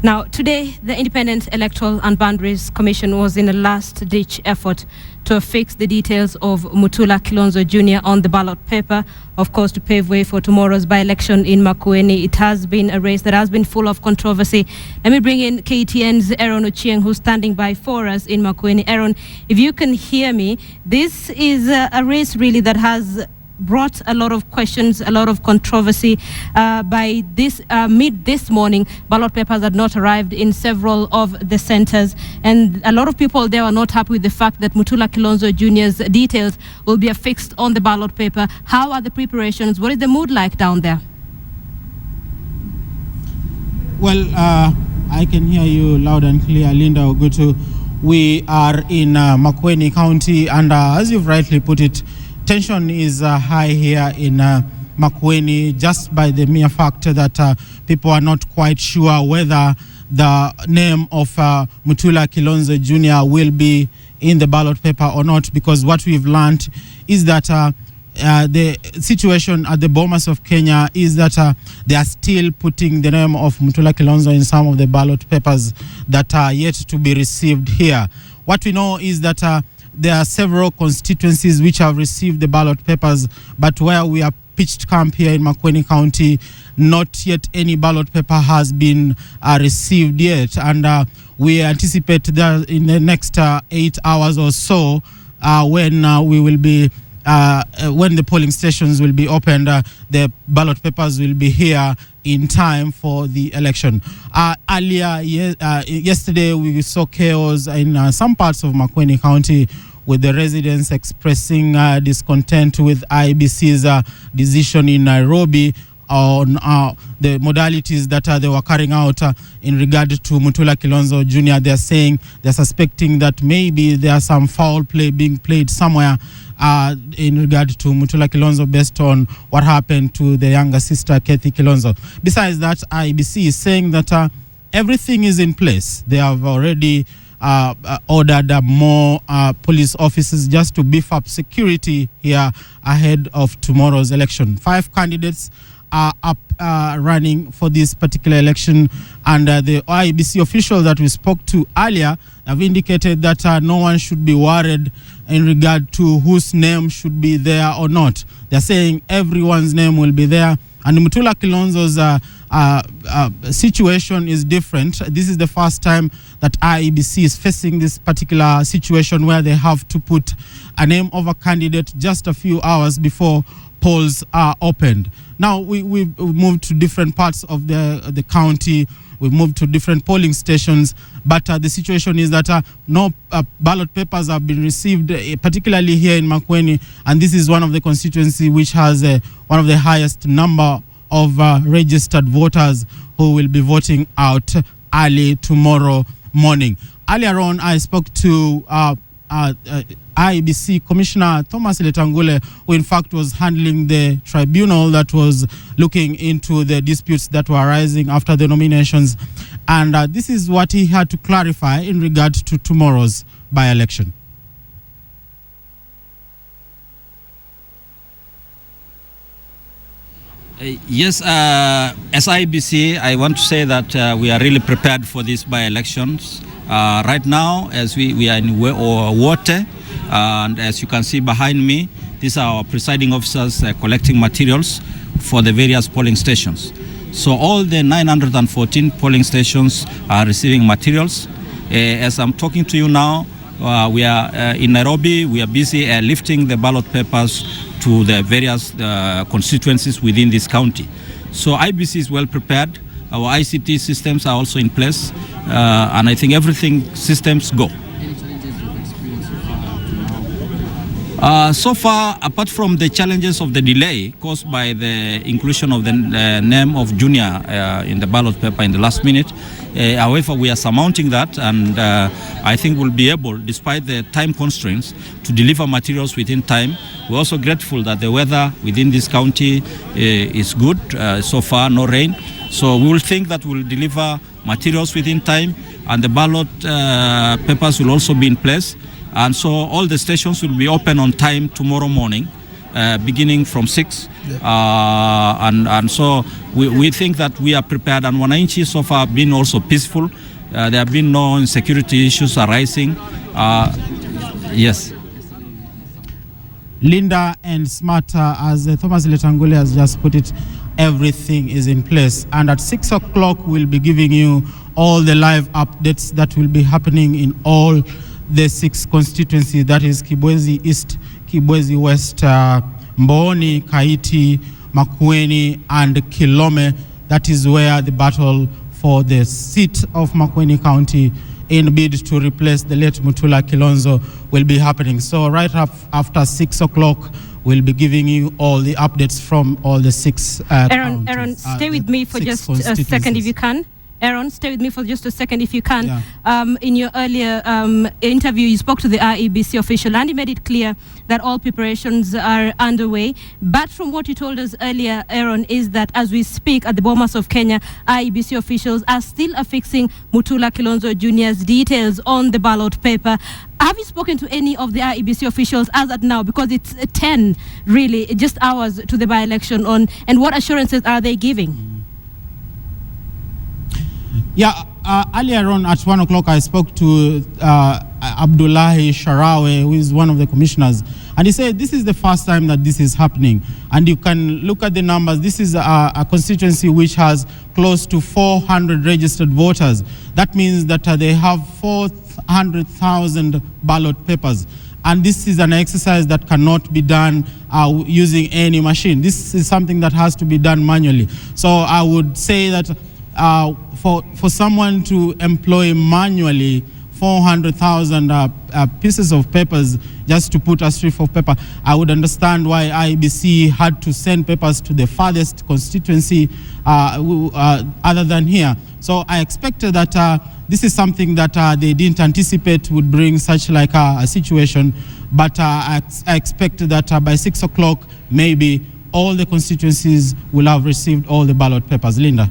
Now, today, the Independent Electoral and Boundaries Commission was in a last-ditch effort to fix the details of Mutula Kilonzo Jr. on the ballot paper, of course, to pave way for tomorrow's by-election in Makueni. It has been a race that has been full of controversy. Let me bring in KTN's Aaron Ochieng, who's standing by for us in Makueni. Aaron, if you can hear me, this is a race really that has brought a lot of questions, a lot of controversy. By this mid this morning, ballot papers had not arrived in several of the centers, and a lot of people there are not happy with the fact that Mutula Kilonzo Jr.'s details will be affixed on the ballot paper. How are the preparations? What is the mood like down there? Well, I can hear you loud and clear, Linda Ogutu. We are in Makueni County, and as you've rightly put it, tension is high here in Makueni, just by the mere fact that people are not quite sure whether the name of Mutula Kilonzo Jr. will be in the ballot paper or not, because what we've learned is that the situation at the Bomas of Kenya is that they are still putting the name of Mutula Kilonzo in some of the ballot papers that are yet to be received here. What we know is that there are several constituencies which have received the ballot papers, but where we are pitched camp here in Makueni County, not yet any ballot paper has been received yet. And we anticipate that in the next 8 hours or so, when we will be when the polling stations will be opened, the ballot papers will be here in time for the election. Earlier, yesterday, we saw chaos in some parts of Makueni County, with the residents expressing discontent with IEBC's decision in Nairobi on the modalities that they were carrying out in regard to Mutula Kilonzo Jr. They're saying, they're suspecting that maybe there's some foul play being played somewhere in regard to Mutula Kilonzo based on what happened to the younger sister, Kathy Kilonzo. Besides that, IEBC is saying that everything is in place. They have already ordered more police officers just to beef up security here ahead of tomorrow's election. 5 candidates are up running for this particular election, and the IEBC officials that we spoke to earlier have indicated that no one should be worried in regard to whose name should be there or not. They're saying everyone's name will be there, and Mutula Kilonzo's situation is different. This is the first time that IEBC is facing this particular situation where they have to put a name of a candidate just a few hours before polls are opened. Now, we've moved to different parts of the county. We've moved to different polling stations, but the situation is that no ballot papers have been received, particularly here in Makueni, and this is one of the constituencies which has one of the highest number of registered voters who will be voting out early tomorrow morning. Earlier on, I spoke to IEBC Commissioner Thomas Letangule, who in fact was handling the tribunal that was looking into the disputes that were arising after the nominations. And this is what he had to clarify in regard to tomorrow's by-election. Yes, as IEBC, I want to say that we are really prepared for these by-elections. Right now, as we are in water, and as you can see behind me, these are our presiding officers collecting materials for the various polling stations. So all the 914 polling stations are receiving materials. As I'm talking to you now, we are in Nairobi. We are busy lifting the ballot papers to the various constituencies within this county. So IEBC is well prepared. Our ICT systems are also in place, and I think everything systems go. Any challenges you've experienced So far, apart from the challenges of the delay caused by the inclusion of the name of Junior in the ballot paper in the last minute, however, we are surmounting that, and I think we'll be able, despite the time constraints, to deliver materials within time. We're also grateful that the weather within this county is good. So far, no rain. So we will think that we'll deliver materials within time, and the ballot papers will also be in place. And so all the stations will be open on time tomorrow morning. beginning from 6. And so we think that we are prepared, and Wananchi so far have been also peaceful. There have been no insecurity issues arising. Yes. Linda and smarter, as Thomas Letangule has just put it, everything is in place. And at 6 o'clock, we'll be giving you all the live updates that will be happening in all the 6 constituencies, that is Kibwezi East, Kibwezi West, Mboni, Kaiti, Makueni, and Kilome. That is where the battle for the seat of Makueni County in bid to replace the late Mutula Kilonzo will be happening. So right after 6 o'clock, we'll be giving you all the updates from all the 6 Aaron, counties. Aaron, stay with me for just a second if you can. Aaron, stay with me for just a second if you can. Yeah. In your earlier interview, you spoke to the IEBC official and he made it clear that all preparations are underway. But from what you told us earlier, Aaron, is that as we speak at the Bomas of Kenya, IEBC officials are still affixing Mutula Kilonzo Jr.'s details on the ballot paper. Have you spoken to any of the IEBC officials as at now? Because it's 10, really, just hours to the by-election on, and what assurances are they giving? Yeah, earlier on at 1 o'clock, I spoke to Abdullahi Sharawe, who is one of the commissioners, and he said this is the first time that this is happening. And you can look at the numbers. This is a constituency which has close to 400 registered voters. That means that they have 400,000 ballot papers. And this is an exercise that cannot be done using any machine. This is something that has to be done manually. So I would say that for someone to employ manually 400,000 pieces of papers just to put a strip of paper, I would understand why IEBC had to send papers to the farthest constituency other than here. So I expected that this is something that they didn't anticipate would bring such like a situation, but I expected that by 6 o'clock, maybe all the constituencies will have received all the ballot papers. Linda.